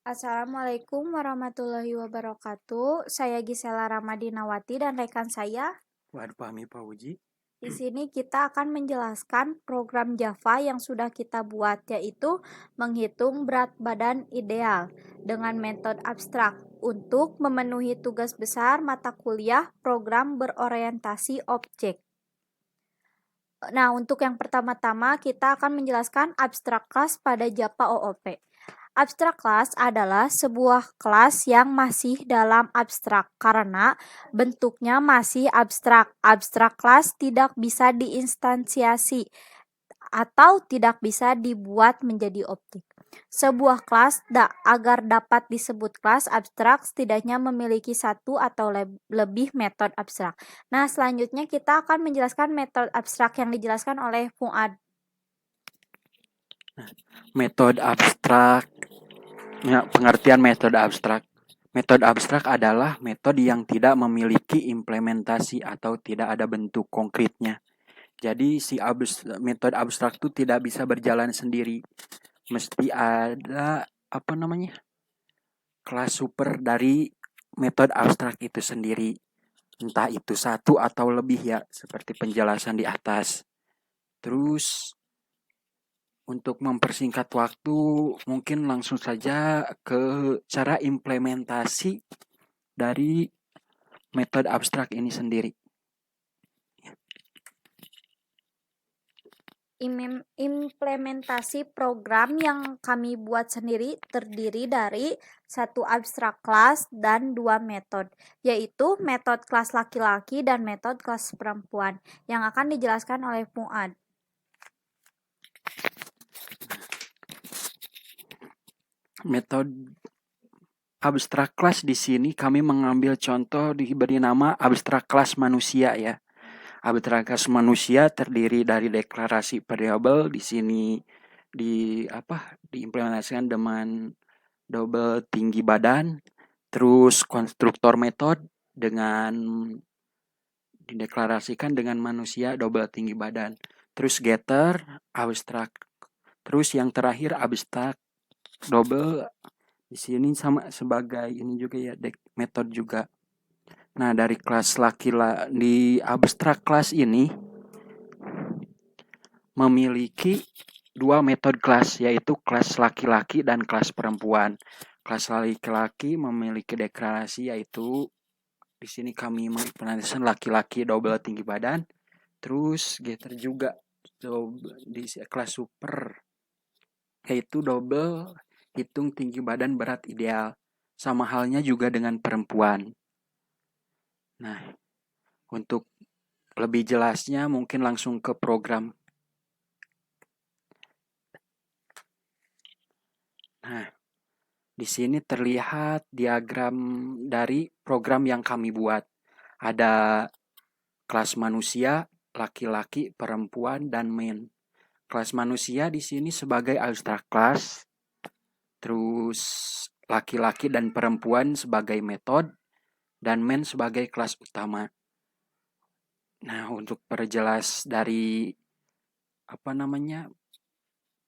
Assalamualaikum warahmatullahi wabarakatuh. Saya Gisela Ramadinawati dan rekan saya. Waduh, pahami Pak Uji. Di sini kita akan menjelaskan program Java yang sudah kita buat, yaitu menghitung berat badan ideal dengan metode abstrak untuk memenuhi tugas besar mata kuliah program berorientasi objek. Nah, untuk yang pertama-tama kita akan menjelaskan abstrak kelas pada Java OOP. Abstrak class adalah sebuah kelas yang masih dalam abstrak karena bentuknya masih abstrak. Abstrak class tidak bisa diinstansiasi atau tidak bisa dibuat menjadi objek. Sebuah kelas agar dapat disebut kelas abstrak setidaknya memiliki satu atau lebih metode abstrak. Nah, selanjutnya kita akan menjelaskan metode abstrak yang dijelaskan oleh Fuad. Metode abstrak. Ya, pengertian metode abstrak. Metode abstrak adalah metode yang tidak memiliki implementasi atau tidak ada bentuk konkretnya. Jadi metode abstrak itu tidak bisa berjalan sendiri. Mesti ada kelas super dari metode abstrak itu sendiri. Entah itu satu atau lebih ya, seperti penjelasan di atas. Terus untuk mempersingkat waktu, mungkin langsung saja ke cara implementasi dari metode abstrak ini sendiri. Implementasi program yang kami buat sendiri terdiri dari satu abstrak kelas dan dua metode, yaitu metode kelas laki-laki dan metode kelas perempuan yang akan dijelaskan oleh Fuad. Metode abstrak kelas di sini kami mengambil contoh diberi nama abstrak kelas manusia ya. Abstrak kelas manusia terdiri dari deklarasi variabel di sini diimplementasikan dengan double tinggi badan, terus konstruktor metode dengan dideklarasikan dengan manusia double tinggi badan. Terus getter abstrak. Terus yang terakhir abstrak double di sini sama sebagai ini juga ya metode juga. Nah, dari kelas di abstrak kelas ini memiliki dua metode kelas, yaitu kelas laki-laki dan kelas perempuan. Kelas laki-laki memiliki deklarasi yaitu di sini kami mengimplementasikan laki-laki double tinggi badan, terus getter juga di kelas super yaitu double hitung tinggi badan berat ideal. Sama halnya juga dengan perempuan. Nah, untuk lebih jelasnya mungkin langsung ke program. Nah, di sini terlihat diagram dari program yang kami buat. Ada kelas manusia, laki-laki, perempuan, dan main. Kelas manusia di sini sebagai abstrak kelas, terus laki-laki dan perempuan sebagai metode, dan main sebagai kelas utama. Nah, untuk perjelas dari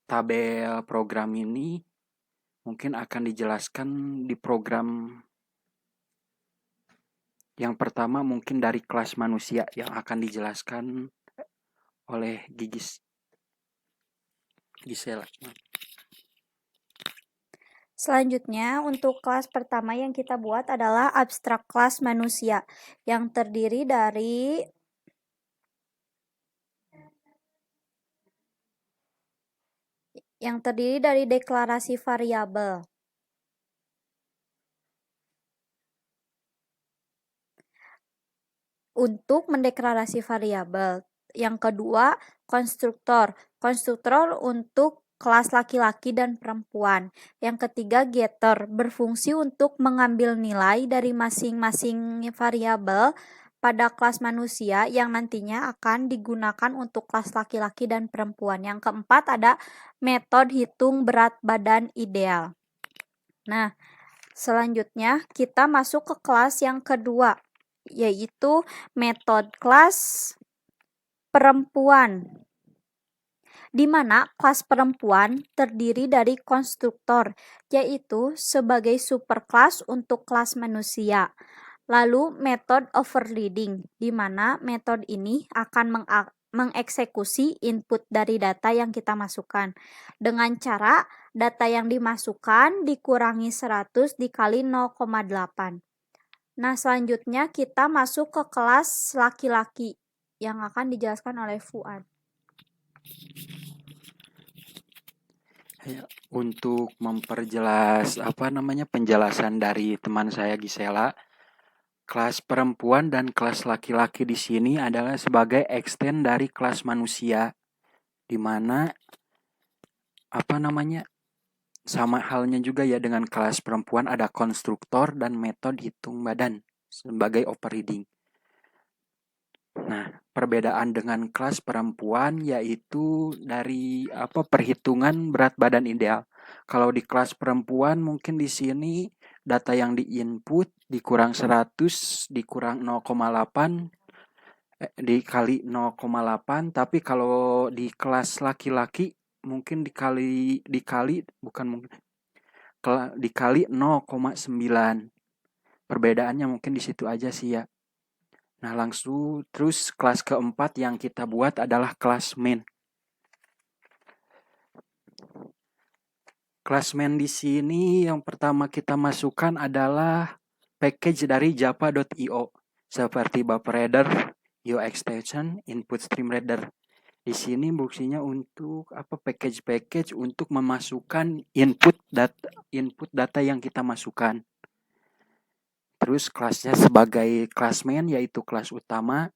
tabel program ini mungkin akan dijelaskan di program yang pertama, mungkin dari kelas manusia yang akan dijelaskan oleh Gisela. Selanjutnya, untuk kelas pertama yang kita buat adalah abstrak kelas manusia yang terdiri dari deklarasi variabel. Untuk mendeklarasi variabel. Yang kedua, konstruktor. Konstruktor untuk kelas laki-laki dan perempuan. Yang ketiga, getter, berfungsi untuk mengambil nilai dari masing-masing variabel pada kelas manusia yang nantinya akan digunakan untuk kelas laki-laki dan perempuan. Yang keempat ada metode hitung berat badan ideal. Nah, selanjutnya kita masuk ke kelas yang kedua, yaitu metode kelas perempuan. di mana kelas perempuan terdiri dari konstruktor, yaitu sebagai superkelas untuk kelas manusia. Lalu method overriding, di mana metode ini akan mengeksekusi input dari data yang kita masukkan dengan cara data yang dimasukkan dikurangi 100 dikali 0,8. Nah, selanjutnya kita masuk ke kelas laki-laki yang akan dijelaskan oleh Fuad. Ya, untuk memperjelas penjelasan dari teman saya Gisela, kelas perempuan dan kelas laki-laki di sini adalah sebagai extend dari kelas manusia, di mana sama halnya juga ya dengan kelas perempuan ada konstruktor dan metode hitung badan sebagai overriding. Nah, perbedaan dengan kelas perempuan yaitu dari perhitungan berat badan ideal. Kalau di kelas perempuan mungkin di sini data yang di-input dikurang 100 dikurang 0,8 dikali 0,8, tapi kalau di kelas laki-laki mungkin dikali 0,9. Perbedaannya mungkin di situ aja sih ya. Nah, langsung terus kelas keempat yang kita buat adalah kelas main. Kelas main di sini yang pertama kita masukkan adalah package dari java.io seperti buffer reader, IO extension, input stream reader. Di sini fungsinya untuk package untuk memasukkan input data yang kita masukkan. Terus kelasnya sebagai kelas main yaitu kelas utama.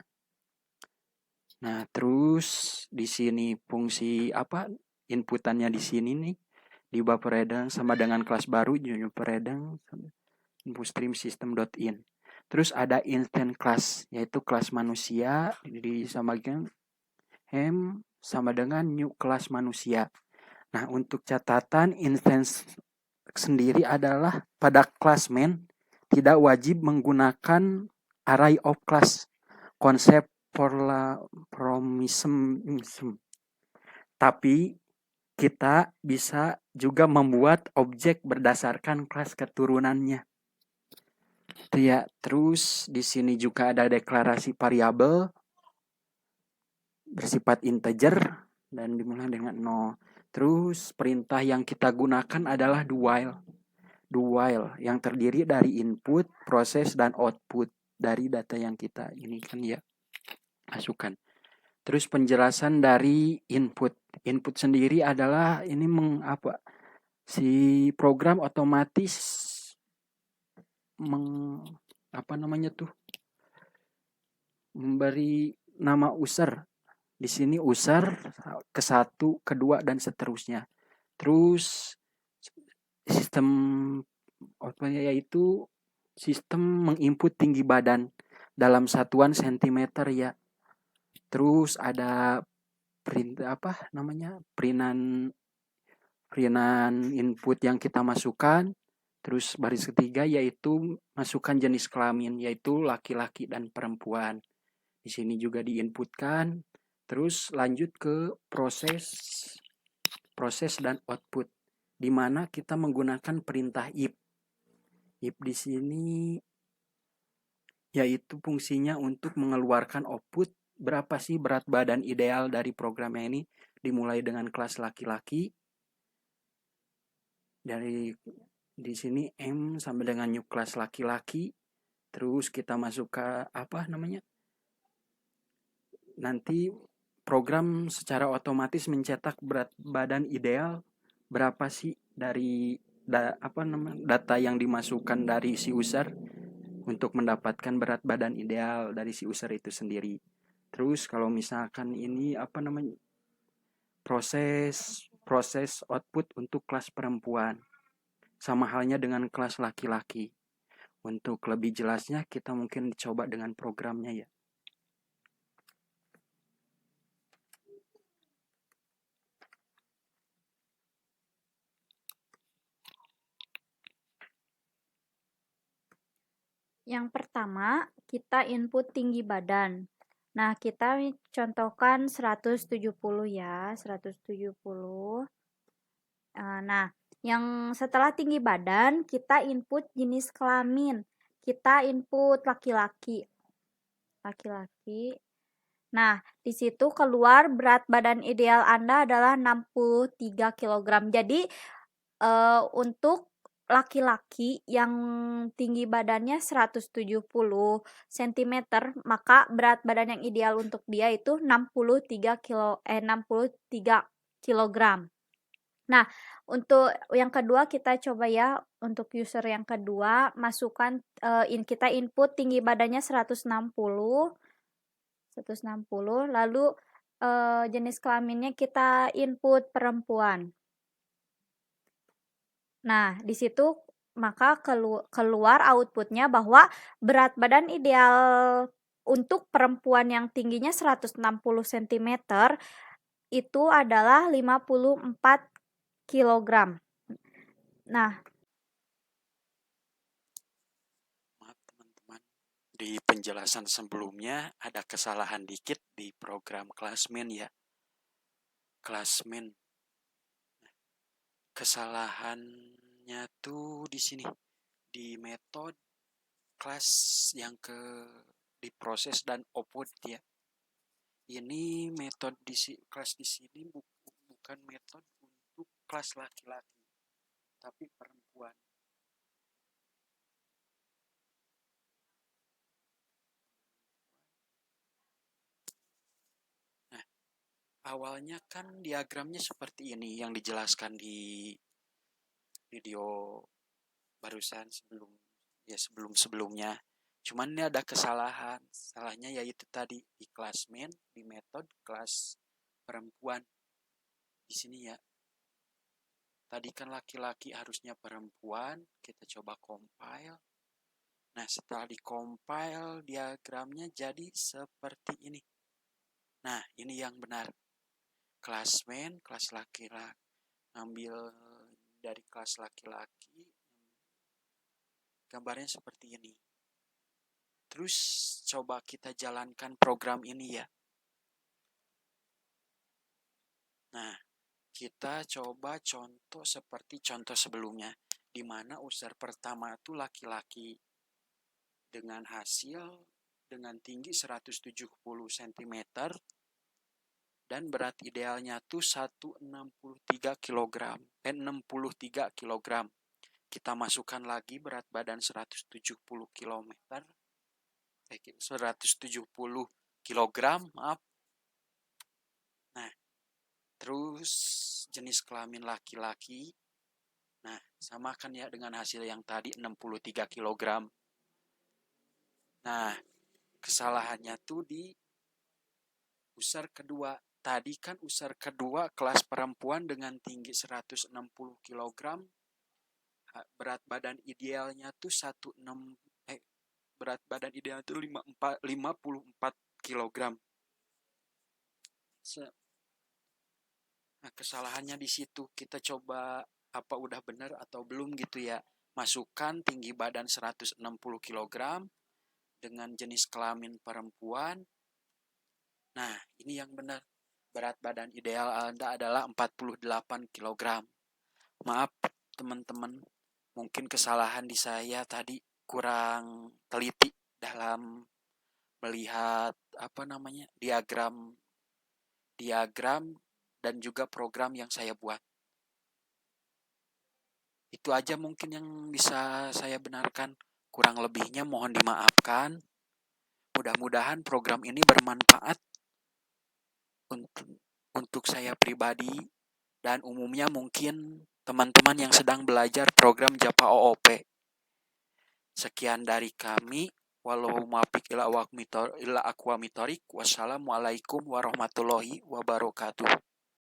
Nah, terus di sini fungsi inputannya di sini nih di buffer reader sama dengan kelas baru buffer reader input stream system.in. Terus ada instant class yaitu kelas manusia disamakan sama dengan new kelas manusia. Nah, untuk catatan instance sendiri adalah pada kelas main tidak wajib menggunakan array of class konsep promism. Tapi kita bisa juga membuat objek berdasarkan kelas keturunannya. Itu ya. Terus di sini juga ada deklarasi variabel bersifat integer dan dimulai dengan 0. Terus perintah yang kita gunakan adalah do while yang terdiri dari input, proses, dan output dari data yang kita ini kan ya masukkan. Terus penjelasan dari input. Input sendiri adalah ini si program otomatis memberi nama user. Di sini user ke 1, kedua, dan seterusnya. Terus sistem yaitu sistem menginput tinggi badan dalam satuan sentimeter ya. Terus ada perintan input yang kita masukkan. Terus baris ketiga yaitu masukkan jenis kelamin yaitu laki-laki dan perempuan. Di sini juga diinputkan. Terus lanjut ke proses dan output di mana kita menggunakan perintah if. If di sini yaitu fungsinya untuk mengeluarkan output berapa sih berat badan ideal dari programnya ini, dimulai dengan kelas laki-laki. Dari di sini M sampai dengan new kelas laki-laki. Terus kita masuk ke nanti program secara otomatis mencetak berat badan ideal berapa sih dari data yang dimasukkan dari si user untuk mendapatkan berat badan ideal dari si user itu sendiri. Terus kalau misalkan ini proses output untuk kelas perempuan sama halnya dengan kelas laki-laki. Untuk lebih jelasnya kita mungkin coba dengan programnya ya. Yang pertama, kita input tinggi badan. Nah, kita contohkan 170 ya, 170. Nah, yang setelah tinggi badan, kita input jenis kelamin. Kita input laki-laki. Laki-laki. Nah, di situ keluar berat badan ideal Anda adalah 63 kg. Jadi, untuk laki-laki yang tinggi badannya 170 cm, maka berat badan yang ideal untuk dia itu 63 kilogram. Nah, untuk yang kedua kita coba ya, untuk user yang kedua masukkan, kita input tinggi badannya 160, lalu, jenis kelaminnya kita input perempuan. Nah, di situ maka keluar outputnya bahwa berat badan ideal untuk perempuan yang tingginya 160 cm itu adalah 54 kilogram. Nah, Maaf teman-teman, di penjelasan sebelumnya ada kesalahan dikit di program Classmen ya. Classmen. Kesalahannya tuh di sini, di metode kelas yang diproses dan output ya. Ini metode kelas di sini bukan metode untuk kelas laki-laki, tapi perempuan. Nah, awalnya kan diagramnya seperti ini yang dijelaskan di video barusan sebelum-sebelumnya. Cuman ini ada kesalahan. Salahnya yaitu tadi di classmen, di metode kelas perempuan. Di sini ya. Tadi kan laki-laki harusnya perempuan. Kita coba compile. Nah, setelah di-compile diagramnya jadi seperti ini. Nah, ini yang benar. Classmen, kelas laki-laki. Ambil dari kelas laki-laki. Gambarnya seperti ini. Terus coba kita jalankan program ini ya. Nah, kita coba contoh seperti contoh sebelumnya, di mana user pertama itu laki-laki dengan tinggi 170 cm dan berat idealnya tuh 63 kg. Kita masukkan lagi berat badan 170 kg, maaf. Nah, terus jenis kelamin laki-laki. Nah, samakan ya dengan hasil yang tadi 63 kg. Nah, kesalahannya tuh di user kedua. Tadi kan user kedua kelas perempuan dengan tinggi 160 kg. Berat badan idealnya tuh 54 kg. Nah, kesalahannya di situ. Kita coba apa udah benar atau belum gitu ya. Masukkan tinggi badan 160 kg dengan jenis kelamin perempuan. Nah, ini yang benar. Berat badan ideal Anda adalah 48 kg. Maaf teman-teman, mungkin kesalahan di saya tadi kurang teliti dalam melihat diagram dan juga program yang saya buat. Itu aja mungkin yang bisa saya benarkan. Kurang lebihnya mohon dimaafkan. Mudah-mudahan program ini bermanfaat untuk saya pribadi dan umumnya mungkin teman-teman yang sedang belajar program Java OOP. Sekian dari kami. Wallahu muwaffiq ila aqwamit thoriq. Wassalamualaikum warahmatullahi wabarakatuh.